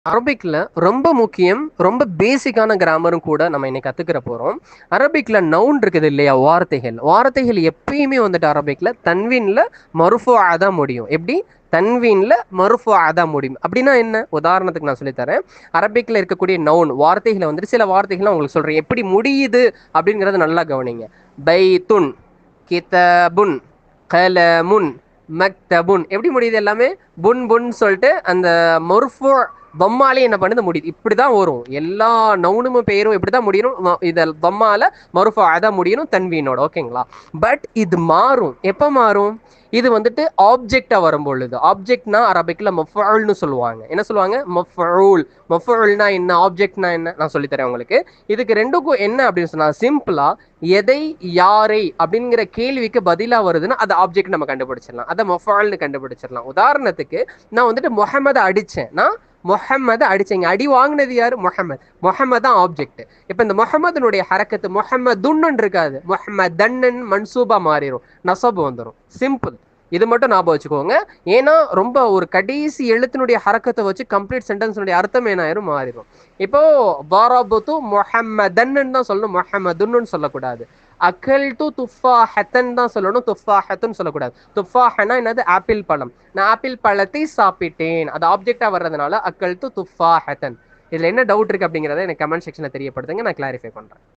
அரபிக்ல ரொம்ப முக்கியம், ரொம்ப பேசிக்கான கிராமரும் கூட நம்ம இன்னைக்கு கத்துக்கிற போறோம். அரபிக்ல நவுன் இருக்குது இல்லையா? வார்த்தைகள். வார்த்தைகள் எப்பயுமே வந்துட்டு அரபிக்ல தன்வீன்ல மர்ஃபூஆ தான் முடியும். எப்படி? தன்வீன்ல மர்ஃபூஆ தான் முடியும். அப்படின்னா என்ன? உதாரணத்துக்கு நான் சொல்லித் தரேன். அரபிக்ல இருக்கக்கூடிய நவுன் வார்த்தைகளை வந்துட்டு சில வார்த்தைகள் உங்களுக்கு சொல்றேன். எப்படி முடியுது அப்படிங்கறத நல்லா கவனிங்க. பைத்துன், கிதாபுன், கலமுன், மக்தபுன். எப்படி முடியுது எல்லாமே? புன் புன் சொல்லிட்டு அந்த மர்ஃபூ தம்மாலே என்ன பண்ணுது முடியுது. இப்படிதான் வரும் எல்லா நவுனும் பெயரும், இப்படிதான் முடியணும். இத தம்மால மர்ஃபூஆ தான் முடியணும் தன்வீனோட. ஓகேங்களா? பட் இது மாறும். எப்ப மாறும்? இது வந்துட்டு ஆப்ஜெக்டா வரும் பொழுது. ஆப்ஜெக்ட்னா அரபிக்ல மஃபூல்னு சொல்லுவாங்க. என்ன சொல்லுவாங்க? மஃபூல். மஃபூல்னா என்ன? ஆப்ஜெக்ட்னா என்ன? நான் சொல்லித் தரேன் உங்களுக்கு. இதுக்கு ரெண்டுக்கும் என்ன அப்படின்னு சொன்னா, சிம்பிளா எதை, யாரை அப்படிங்கிற கேள்விக்கு பதிலா வருதுன்னா அது ஆப்ஜெக்ட் நம்ம கண்டுபிடிச்சிடலாம். அதை மஃபூல்னு கண்டுபிடிச்சிடலாம். உதாரணத்துக்கு நான் வந்துட்டு முஹம்மதை அடிச்சேன். நான் முஹம்மது அடிச்சேங்க. அடி வாங்கினது யாரு? முஹம்மது. முஹம்மது தான் ஆப்ஜெக்ட். இப்ப இந்த முஹம்மதுனுடைய ஹரக்கத்து முஹம்மதுன்னு இருக்காது, முஹம்மதன்னு மன்சூபா மாறிடும், நசபு வந்துடும். சிம்பிள். இது மட்டும் ஞாபகம் வச்சுக்கோங்க. ஏன்னா ரொம்ப ஒரு கடைசி எழுத்தினுடைய ஹரக்கத்தை வச்சு கம்ப்ளீட் சென்டென்ஸுடைய அர்த்தம் என்ன ஆயிரும்? மாறிடும். இப்போ தரபது முஹம்மதன்னு தான் சொல்லணும், முஹம்மதுன்னு சொல்லக்கூடாது. அக்கல் டு துஃபாஹத்தன் தான் சொல்லணும், துஃபாஹத்துன்னு சொல்லக்கூடாது. துஃபாஹனா என்னது? ஆப்பிள் பழம். நான் ஆப்பிள் பழத்தை சாப்பிட்டேன். அது ஆப்ஜெக்டா வர்றதுனால அக்கல் டு துஃபாஹத்தன். இதுல என்ன டவுட் இருக்கு அப்படிங்கறத எனக்கு கமெண்ட் செக்ஷன்ல தெரியப்படுத்துங்க, நான் கிளாரிஃபை பண்றேன்.